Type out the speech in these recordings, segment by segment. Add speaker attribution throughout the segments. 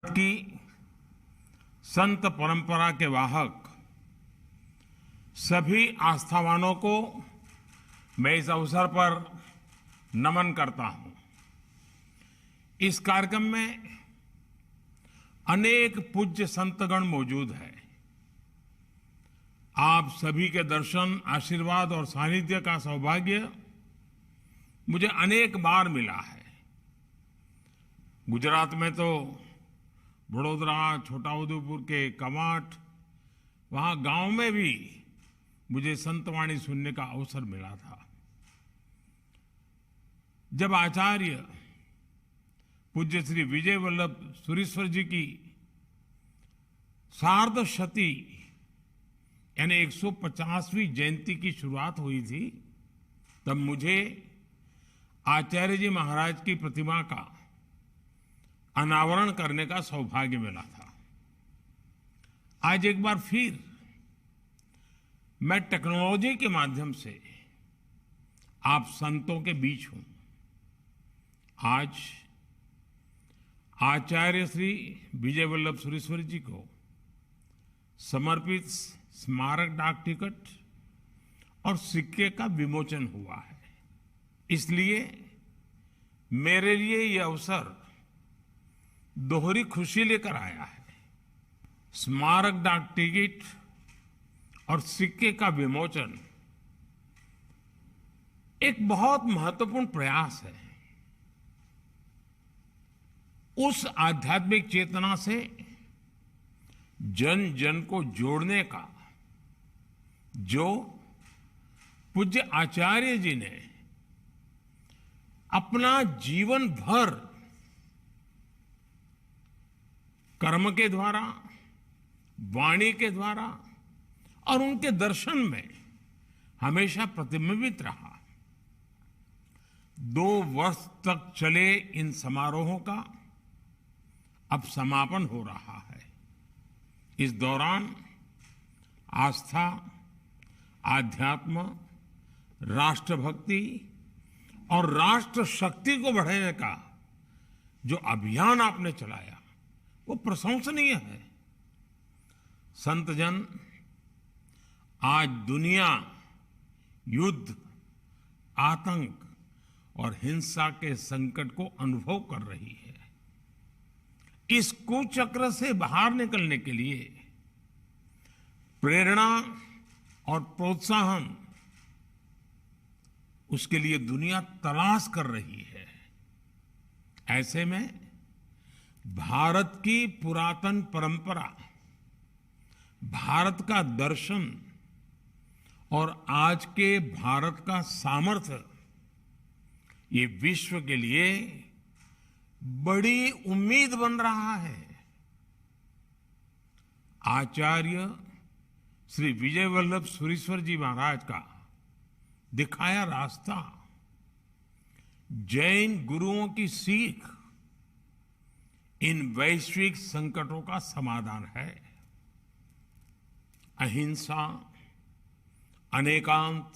Speaker 1: की संत परंपरा के वाहक सभी आस्थावानों को मैं इस अवसर पर नमन करता हूं। इस कार्यक्रम में अनेक पूज्य संतगण मौजूद हैं। आप सभी के दर्शन, आशीर्वाद और सानिध्य का सौभाग्य मुझे अनेक बार मिला है। गुजरात में तो वडोदरा, छोटाउदेपुर के कमाट, वहां गांव में भी मुझे संतवाणी सुनने का अवसर मिला था। जब आचार्य पूज्य श्री विजय वल्लभ सुरीश्वर जी की सार्धशती यानी 150वीं जयंती की शुरुआत हुई थी, तब मुझे आचार्य जी महाराज की प्रतिमा का अनावरण करने का सौभाग्य मिला था। आज एक बार फिर मैं टेक्नोलॉजी के माध्यम से आप संतों के बीच हूं। आज आचार्य श्री विजय वल्लभ सुरीश्वर जी को समर्पित स्मारक डाक टिकट और सिक्के का विमोचन हुआ है। इसलिए मेरे लिए यह अवसर दोहरी खुशी लेकर आया है। स्मारक डाक टिकट और सिक्के का विमोचन एक बहुत महत्वपूर्ण प्रयास है। उस आध्यात्मिक चेतना से जन जन को जोड़ने का जो पूज्य आचार्य जी ने अपना जीवन भर कर्म के द्वारा, वाणी के द्वारा और उनके दर्शन में हमेशा प्रतिबिंबित रहा। 2 वर्ष तक चले इन समारोहों का अब समापन हो रहा है। इस दौरान आस्था, आध्यात्म, राष्ट्रभक्ति और राष्ट्र शक्ति को बढ़ाने का जो अभियान आपने चलाया वो प्रशंसनीय है। संतजन, आज दुनिया युद्ध, आतंक और हिंसा के संकट को अनुभव कर रही है। इस कुचक्र से बाहर निकलने के लिए प्रेरणा और प्रोत्साहन उसके लिए दुनिया तलाश कर रही है। ऐसे में भारत की पुरातन परंपरा, भारत का दर्शन और आज के भारत का सामर्थ्य ये विश्व के लिए बड़ी उम्मीद बन रहा है। आचार्य श्री विजय वल्लभ सुरीश्वर जी महाराज का दिखाया रास्ता, जैन गुरुओं की सीख इन वैश्विक संकटों का समाधान है। अहिंसा, अनेकांत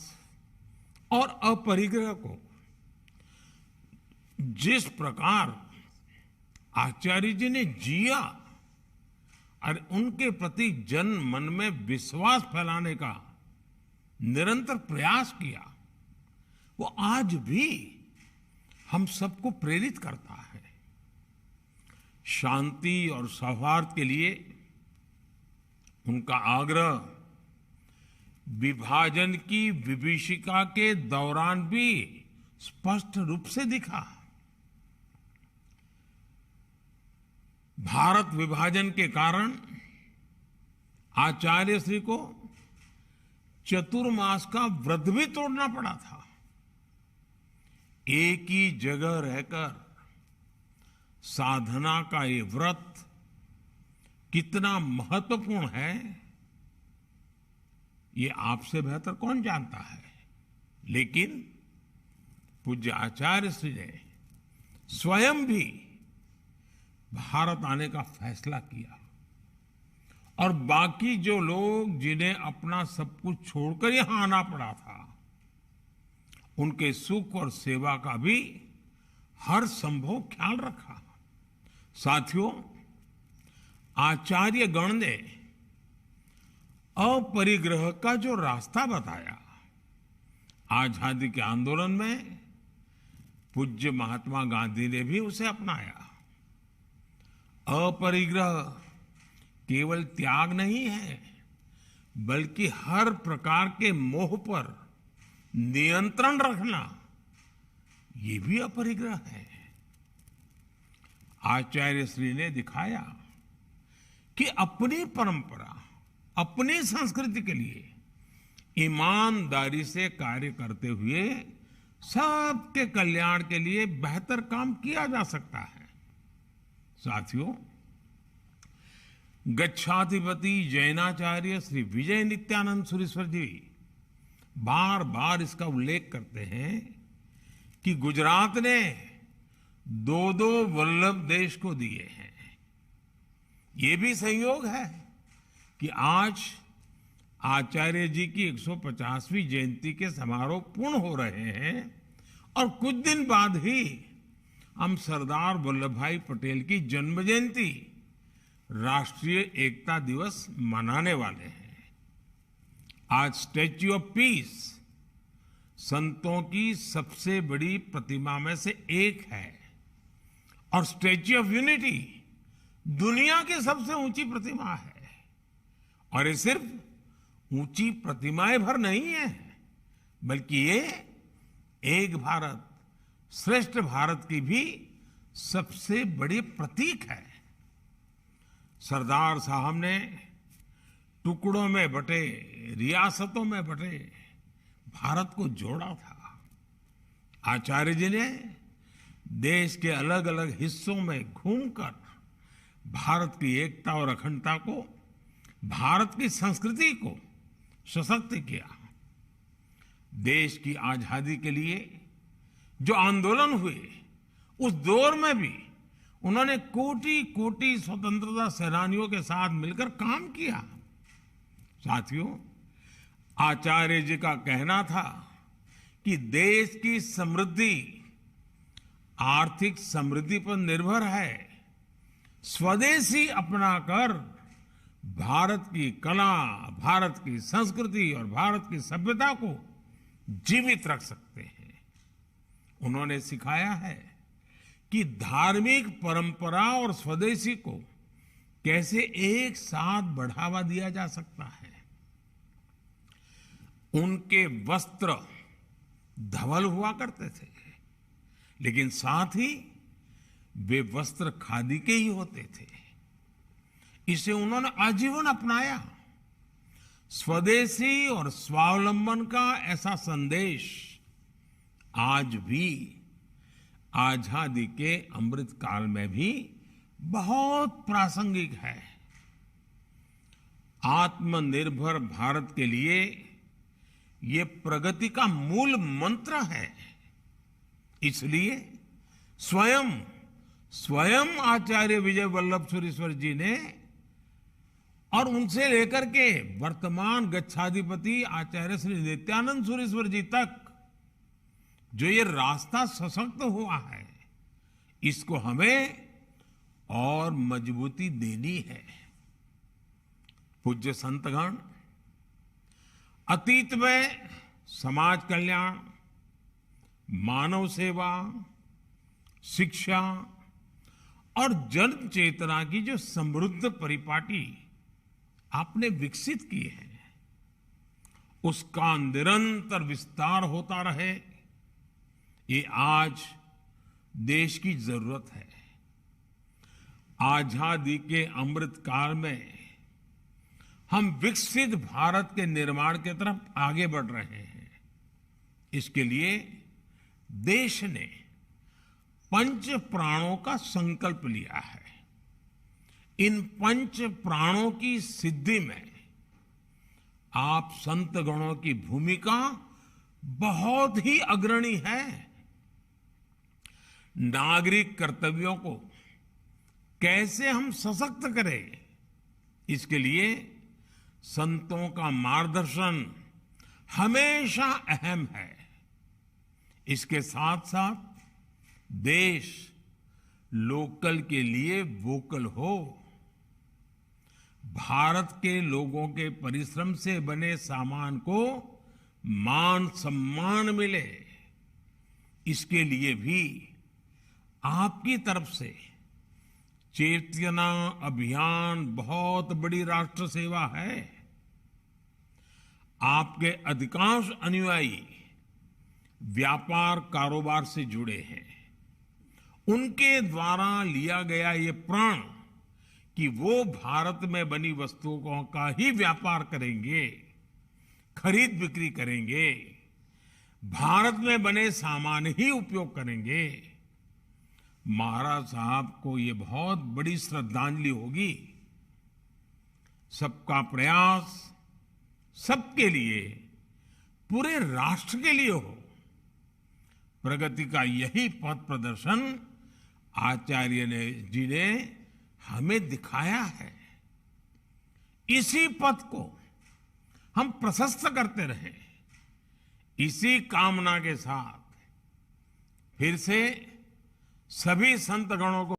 Speaker 1: और अपरिग्रह को जिस प्रकार आचार्य जी ने जिया और उनके प्रति जन मन में विश्वास फैलाने का निरंतर प्रयास किया, वो आज भी हम सबको प्रेरित करता है। शांति और सौहार्द के लिए उनका आग्रह विभाजन की विभीषिका के दौरान भी स्पष्ट रूप से दिखा। भारत विभाजन के कारण आचार्य श्री को चतुर्मास का व्रत भी तोड़ना पड़ा था। एक ही जगह रहकर साधना का ये व्रत कितना महत्वपूर्ण है, ये आपसे बेहतर कौन जानता है। लेकिन पूज्य आचार्य श्री ने स्वयं भी भारत आने का फैसला किया और बाकी जो लोग जिन्हें अपना सब कुछ छोड़कर यहां आना पड़ा था, उनके सुख और सेवा का भी हर संभव ख्याल रखा। साथियों, आचार्य गण ने अपरिग्रह का जो रास्ता बताया, आजादी के आंदोलन में पूज्य महात्मा गांधी ने भी उसे अपनाया। अपरिग्रह केवल त्याग नहीं है, बल्कि हर प्रकार के मोह पर नियंत्रण रखना, ये भी अपरिग्रह है। आचार्य श्री ने दिखाया कि अपनी परंपरा, अपनी संस्कृति के लिए ईमानदारी से कार्य करते हुए सबके कल्याण के लिए बेहतर काम किया जा सकता है। साथियों, गच्छाधिपति जैनाचार्य श्री विजय नित्यानंद सुरीश्वर जी बार बार इसका उल्लेख करते हैं कि गुजरात ने दो वल्लभ देश को दिए हैं। ये भी संयोग है कि आज आचार्य जी की 150वीं जयंती के समारोह पूर्ण हो रहे हैं और कुछ दिन बाद ही हम सरदार वल्लभ भाई पटेल की जन्म जयंती, राष्ट्रीय एकता दिवस मनाने वाले हैं। आज स्टैच्यू ऑफ पीस संतों की सबसे बड़ी प्रतिमा में से एक है और स्टैच्यू ऑफ यूनिटी दुनिया की सबसे ऊंची प्रतिमा है। और ये सिर्फ ऊंची प्रतिमाएं भर नहीं है, बल्कि ये एक भारत श्रेष्ठ भारत की भी सबसे बड़ी प्रतीक है। सरदार साहब ने टुकड़ों में बटे, रियासतों में बटे भारत को जोड़ा था। आचार्य जी ने देश के अलग अलग हिस्सों में घूमकर भारत की एकता और अखंडता को, भारत की संस्कृति को सशक्त किया। देश की आजादी के लिए जो आंदोलन हुए, उस दौर में भी उन्होंने कोटि कोटि स्वतंत्रता सेनानियों के साथ मिलकर काम किया। साथियों, आचार्य जी का कहना था कि देश की समृद्धि आर्थिक समृद्धि पर निर्भर है। स्वदेशी अपनाकर भारत की कला, भारत की संस्कृति और भारत की सभ्यता को जीवित रख सकते हैं। उन्होंने सिखाया है कि धार्मिक परंपरा और स्वदेशी को कैसे एक साथ बढ़ावा दिया जा सकता है। उनके वस्त्र धवल हुआ करते थे, लेकिन साथ ही वे वस्त्र खादी के ही होते थे। इसे उन्होंने आजीवन अपनाया। स्वदेशी और स्वावलंबन का ऐसा संदेश आज भी आजादी के अमृत काल में भी बहुत प्रासंगिक है। आत्मनिर्भर भारत के लिए ये प्रगति का मूल मंत्र है। इसलिए स्वयं आचार्य विजय वल्लभ सुरीश्वर जी ने और उनसे लेकर के वर्तमान गच्छाधिपति आचार्य श्री नित्यानंद सुरीश्वर जी तक जो ये रास्ता सशक्त हुआ है, इसको हमें और मजबूती देनी है। पूज्य संतगण अतीत में समाज कल्याण, मानव सेवा, शिक्षा और जन चेतना की जो समृद्ध परिपाटी आपने विकसित की है, उसका निरंतर विस्तार होता रहे, ये आज देश की जरूरत है। आजादी के अमृत काल में हम विकसित भारत के निर्माण की तरफ आगे बढ़ रहे हैं। इसके लिए देश ने पंच प्राणों का संकल्प लिया है। इन पंच प्राणों की सिद्धि में आप संत गणों की भूमिका बहुत ही अग्रणी है। नागरिक कर्तव्यों को कैसे हम सशक्त करें, इसके लिए संतों का मार्गदर्शन हमेशा अहम है। इसके साथ साथ देश लोकल के लिए वोकल हो, भारत के लोगों के परिश्रम से बने सामान को मान सम्मान मिले, इसके लिए भी आपकी तरफ से चेतना अभियान बहुत बड़ी राष्ट्र सेवा है। आपके अधिकांश अनुयायी व्यापार कारोबार से जुड़े हैं। उनके द्वारा लिया गया ये प्रण कि वो भारत में बनी वस्तुओं का ही व्यापार करेंगे, खरीद बिक्री करेंगे, भारत में बने सामान ही उपयोग करेंगे, महाराज साहब को ये बहुत बड़ी श्रद्धांजलि होगी। सबका प्रयास सबके लिए, पूरे राष्ट्र के लिए हो, प्रगति का यही पथ प्रदर्शन आचार्य जी ने हमें दिखाया है। इसी पथ को हम प्रशस्त करते रहे। इसी कामना के साथ फिर से सभी संत गणों को